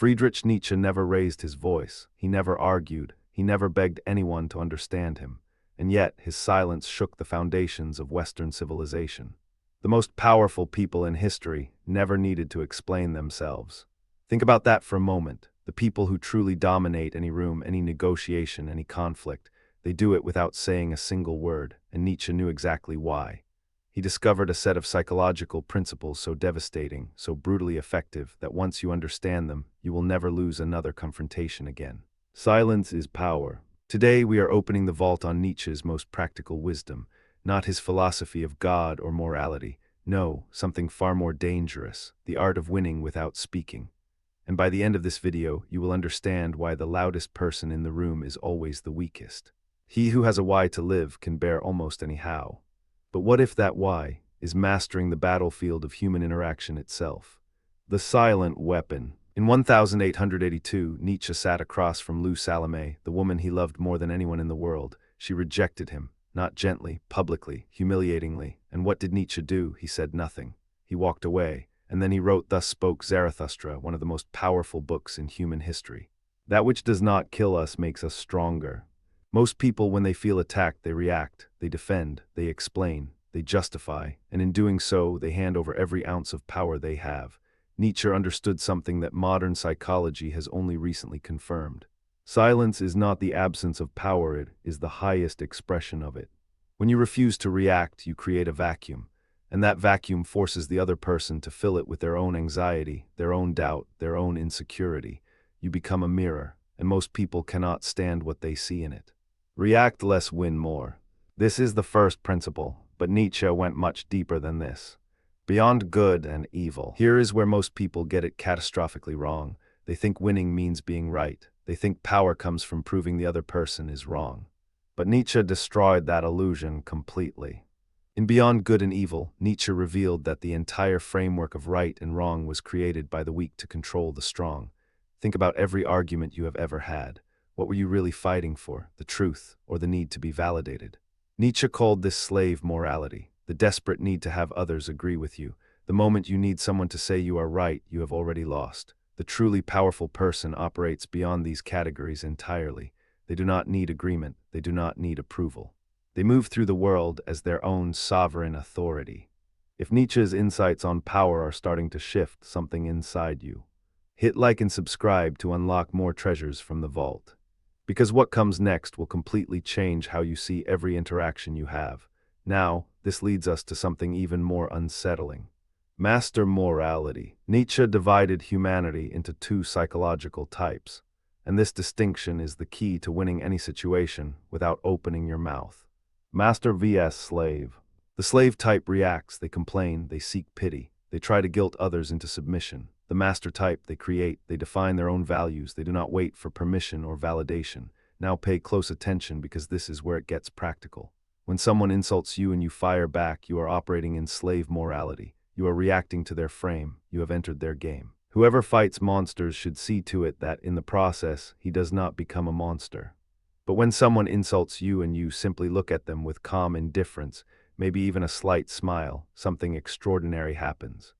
Friedrich Nietzsche never raised his voice, he never argued, he never begged anyone to understand him, and yet his silence shook the foundations of Western civilization. The most powerful people in history never needed to explain themselves. Think about that for a moment. The people who truly dominate any room, any negotiation, any conflict, they do it without saying a single word, and Nietzsche knew exactly why. He discovered a set of psychological principles so devastating, so brutally effective, that once you understand them, you will never lose another confrontation again. Silence is power. Today we are opening the vault on Nietzsche's most practical wisdom, not his philosophy of God or morality. No, something far more dangerous, the art of winning without speaking. And by the end of this video, you will understand why the loudest person in the room is always the weakest. He who has a why to live can bear almost any how. But what if that why is mastering the battlefield of human interaction itself? The silent weapon. In 1882, Nietzsche sat across from Lou Salome, the woman he loved more than anyone in the world. She rejected him, not gently, publicly, humiliatingly. And what did Nietzsche do? He said nothing. He walked away, and then he wrote Thus Spoke Zarathustra, one of the most powerful books in human history. That which does not kill us makes us stronger. Most people, when they feel attacked, they react, they defend, they explain, they justify, and in doing so, they hand over every ounce of power they have. Nietzsche understood something that modern psychology has only recently confirmed. Silence is not the absence of power, it is the highest expression of it. When you refuse to react, you create a vacuum, and that vacuum forces the other person to fill it with their own anxiety, their own doubt, their own insecurity. You become a mirror, and most people cannot stand what they see in it. React less, win more. This is the first principle, but Nietzsche went much deeper than this. Beyond good and evil. Here is where most people get it catastrophically wrong. They think winning means being right. They think power comes from proving the other person is wrong. But Nietzsche destroyed that illusion completely. In Beyond Good and Evil, Nietzsche revealed that the entire framework of right and wrong was created by the weak to control the strong. Think about every argument you have ever had. What were you really fighting for, the truth or the need to be validated? Nietzsche called this slave morality, the desperate need to have others agree with you. The moment you need someone to say you are right, you have already lost. The truly powerful person operates beyond these categories entirely. They do not need agreement, they do not need approval. They move through the world as their own sovereign authority. If Nietzsche's insights on power are starting to shift something inside you, hit like and subscribe to unlock more treasures from the vault. Because what comes next will completely change how you see every interaction you have. Now, this leads us to something even more unsettling. Master morality. Nietzsche divided humanity into two psychological types, and this distinction is the key to winning any situation without opening your mouth. Master vs. slave. The slave type reacts, they complain, they seek pity, they try to guilt others into submission. The master type, they create, they define their own values, they do not wait for permission or validation. Now pay close attention because this is where it gets practical. When someone insults you and you fire back, you are operating in slave morality. You are reacting to their frame, you have entered their game. Whoever fights monsters should see to it that in the process, he does not become a monster. But when someone insults you and you simply look at them with calm indifference, maybe even a slight smile, something extraordinary happens.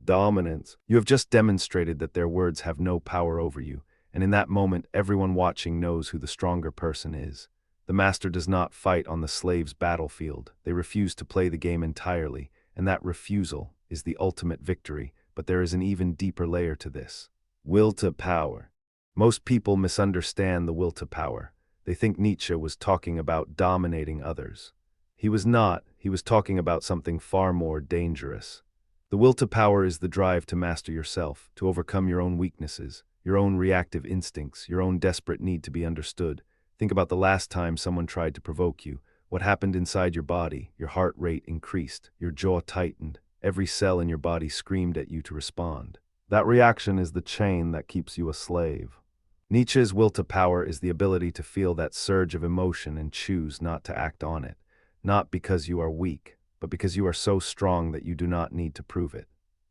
Dominance. You have just demonstrated that their words have no power over you, and in that moment everyone watching knows who the stronger person is. The master does not fight on the slave's battlefield. They refuse to play the game entirely, and that refusal is the ultimate victory, but there is an even deeper layer to this. Will to power. Most people misunderstand the will to power. They think Nietzsche was talking about dominating others. He was not. He was talking about something far more dangerous. The will to power is the drive to master yourself, to overcome your own weaknesses, your own reactive instincts, your own desperate need to be understood. Think about the last time someone tried to provoke you. What happened inside your body? Your heart rate increased, your jaw tightened, every cell in your body screamed at you to respond. That reaction is the chain that keeps you a slave. Nietzsche's will to power is the ability to feel that surge of emotion and choose not to act on it, not because you are weak, but because you are so strong that you do not need to prove it.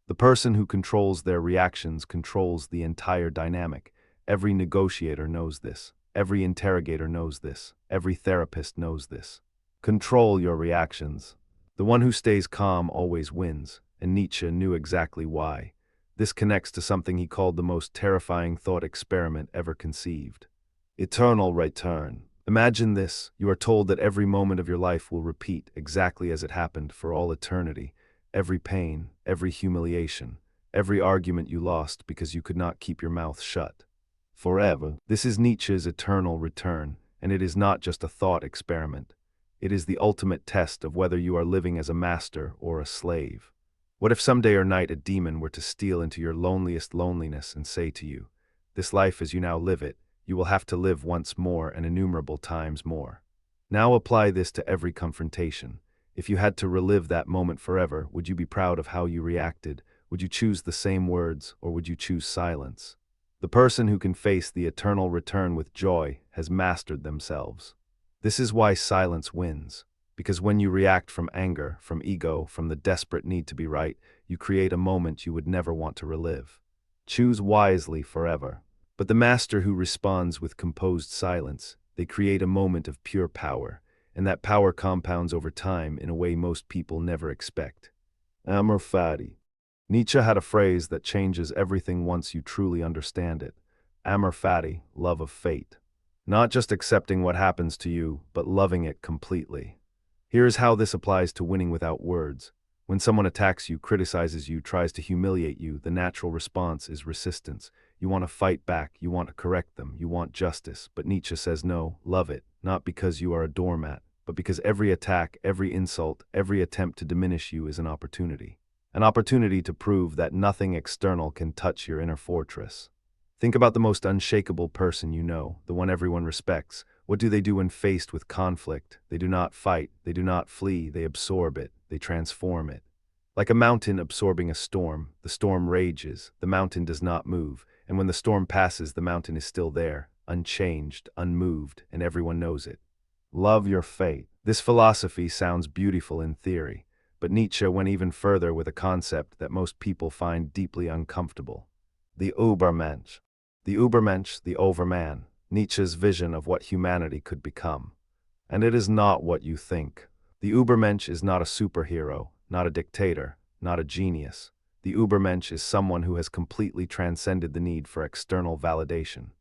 The person who controls their reactions controls the entire dynamic. Every negotiator knows this. Every interrogator knows this. Every therapist knows this. Control your reactions. The one who stays calm always wins, and Nietzsche knew exactly why. This connects to something he called the most terrifying thought experiment ever conceived. Eternal return. Imagine this: you are told that every moment of your life will repeat exactly as it happened for all eternity. Every pain, every humiliation, every argument you lost because you could not keep your mouth shut. Forever. This is Nietzsche's eternal return, and it is not just a thought experiment. It is the ultimate test of whether you are living as a master or a slave. What if someday or night a demon were to steal into your loneliest loneliness and say to you, "This life as you now live it, you will have to live once more and innumerable times more." Now apply this to every confrontation. If you had to relive that moment forever, would you be proud of how you reacted? Would you choose the same words, or would you choose silence? The person who can face the eternal return with joy has mastered themselves. This is why silence wins. Because when you react from anger, from ego, from the desperate need to be right, you create a moment you would never want to relive. Choose wisely forever. But the master who responds with composed silence, they create a moment of pure power, and that power compounds over time in a way most people never expect. Amor fati. Nietzsche had a phrase that changes everything once you truly understand it. Amor fati, love of fate. Not just accepting what happens to you, but loving it completely. Here's how this applies to winning without words. When someone attacks you, criticizes you, tries to humiliate you, the natural response is resistance. You want to fight back, you want to correct them, you want justice. But Nietzsche says no, love it, not because you are a doormat, but because every attack, every insult, every attempt to diminish you is an opportunity. An opportunity to prove that nothing external can touch your inner fortress. Think about the most unshakable person you know, the one everyone respects. What do they do when faced with conflict? They do not fight, they do not flee, they absorb it, they transform it. Like a mountain absorbing a storm, the storm rages, the mountain does not move, and when the storm passes, the mountain is still there, unchanged, unmoved, and everyone knows it. Love your fate. This philosophy sounds beautiful in theory, but Nietzsche went even further with a concept that most people find deeply uncomfortable. The Übermensch. The Übermensch, the overman. Nietzsche's vision of what humanity could become. And it is not what you think. The Übermensch is not a superhero, not a dictator, not a genius. The Übermensch is someone who has completely transcended the need for external validation.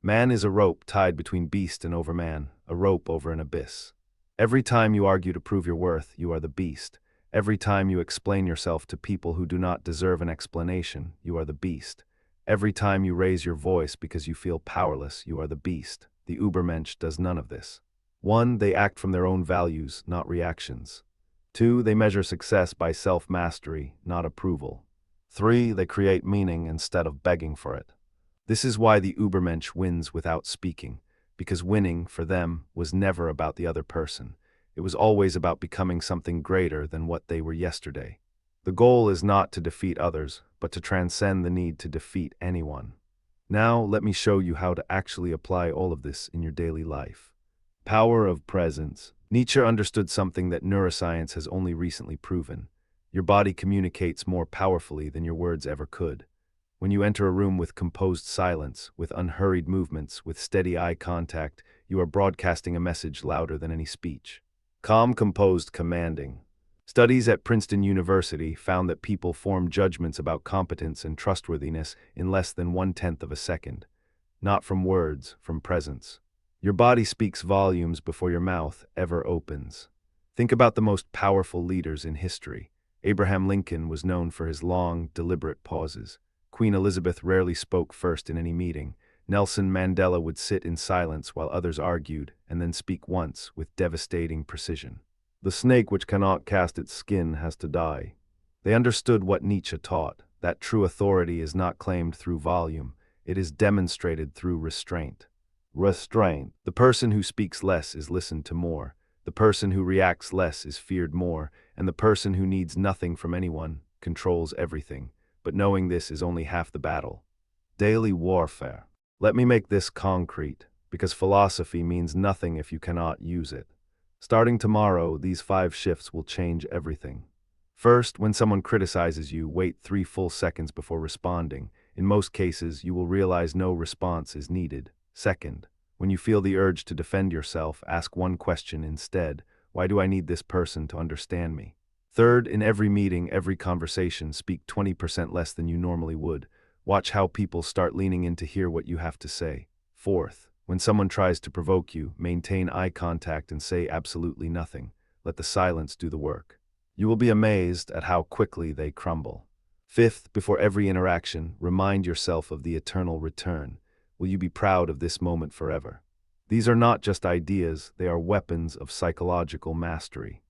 Man is a rope tied between beast and overman, a rope over an abyss. Every time you argue to prove your worth, you are the beast. Every time you explain yourself to people who do not deserve an explanation, you are the beast. Every time you raise your voice because you feel powerless, you are the beast. The Übermensch does none of this. 1. They act from their own values, not reactions. 2. They measure success by self-mastery, not approval. 3. They create meaning instead of begging for it. This is why the Übermensch wins without speaking, because winning, for them, was never about the other person. It was always about becoming something greater than what they were yesterday. The goal is not to defeat others, but to transcend the need to defeat anyone. Now, let me show you how to actually apply all of this in your daily life. Power of presence. Nietzsche understood something that neuroscience has only recently proven. Your body communicates more powerfully than your words ever could. When you enter a room with composed silence, with unhurried movements, with steady eye contact, you are broadcasting a message louder than any speech. Calm, composed, commanding. Studies at Princeton University found that people form judgments about competence and trustworthiness in less than 1/10 of a second. Not from words, from presence. Your body speaks volumes before your mouth ever opens. Think about the most powerful leaders in history. Abraham Lincoln was known for his long, deliberate pauses. Queen Elizabeth rarely spoke first in any meeting. Nelson Mandela would sit in silence while others argued, and then speak once with devastating precision. The snake which cannot cast its skin has to die. They understood what Nietzsche taught, that true authority is not claimed through volume, it is demonstrated through restraint. Restraint. The person who speaks less is listened to more, the person who reacts less is feared more, and the person who needs nothing from anyone controls everything. But knowing this is only half the battle. Daily warfare. Let me make this concrete, because philosophy means nothing if you cannot use it. Starting tomorrow, these 5 shifts will change everything. First, when someone criticizes you, wait 3 full seconds before responding. In most cases, you will realize no response is needed. Second, when you feel the urge to defend yourself, ask one question instead. Why do I need this person to understand me? Third, in every meeting, every conversation, speak 20% less than you normally would. Watch how people start leaning in to hear what you have to say. Fourth, when someone tries to provoke you, maintain eye contact and say absolutely nothing. Let the silence do the work. You will be amazed at how quickly they crumble. Fifth, before every interaction, remind yourself of the eternal return. Will you be proud of this moment forever? These are not just ideas, they are weapons of psychological mastery.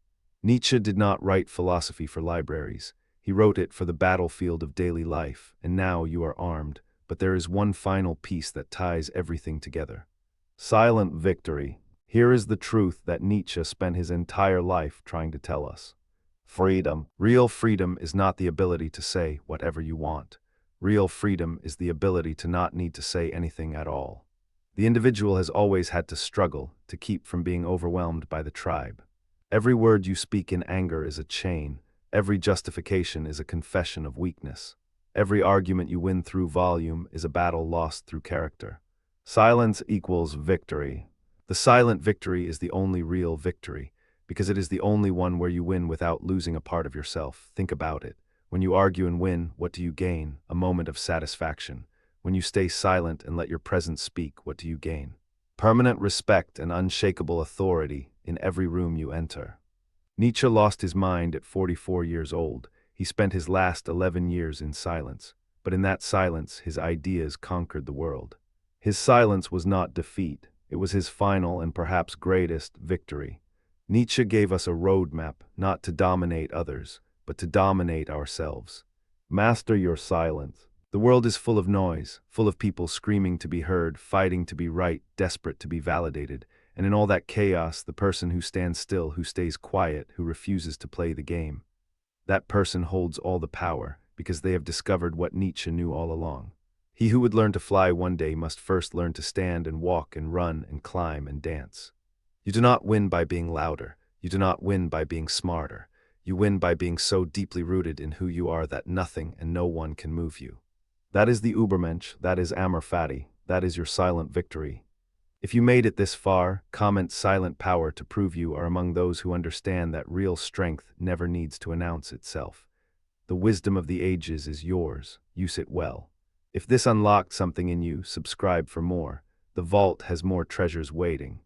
Nietzsche did not write philosophy for libraries. He wrote it for the battlefield of daily life, and now you are armed. But there is one final piece that ties everything together. Silent victory. Here is the truth that Nietzsche spent his entire life trying to tell us. Freedom. Real freedom is not the ability to say whatever you want. Real freedom is the ability to not need to say anything at all. The individual has always had to struggle to keep from being overwhelmed by the tribe. Every word you speak in anger is a chain. Every justification is a confession of weakness. Every argument you win through volume is a battle lost through character. Silence equals victory. The silent victory is the only real victory, because it is the only one where you win without losing a part of yourself. Think about it. When you argue and win, what do you gain? A moment of satisfaction. When you stay silent and let your presence speak, what do you gain? Permanent respect and unshakable authority in every room you enter. Nietzsche lost his mind at 44 years old. He spent his last 11 years in silence, but in that silence his ideas conquered the world. His silence was not defeat, it was his final and perhaps greatest victory. Nietzsche gave us a roadmap not to dominate others, but to dominate ourselves. Master your silence. The world is full of noise, full of people screaming to be heard, fighting to be right, desperate to be validated, and in all that chaos, the person who stands still, who stays quiet, who refuses to play the game, that person holds all the power, because they have discovered what Nietzsche knew all along. He who would learn to fly one day must first learn to stand and walk and run and climb and dance. You do not win by being louder. You do not win by being smarter. You win by being so deeply rooted in who you are that nothing and no one can move you. That is the Übermensch, that is Amor Fati, that is your silent victory. If you made it this far, comment silent power to prove you are among those who understand that real strength never needs to announce itself. The wisdom of the ages is yours, use it well. If this unlocked something in you, subscribe for more. The vault has more treasures waiting.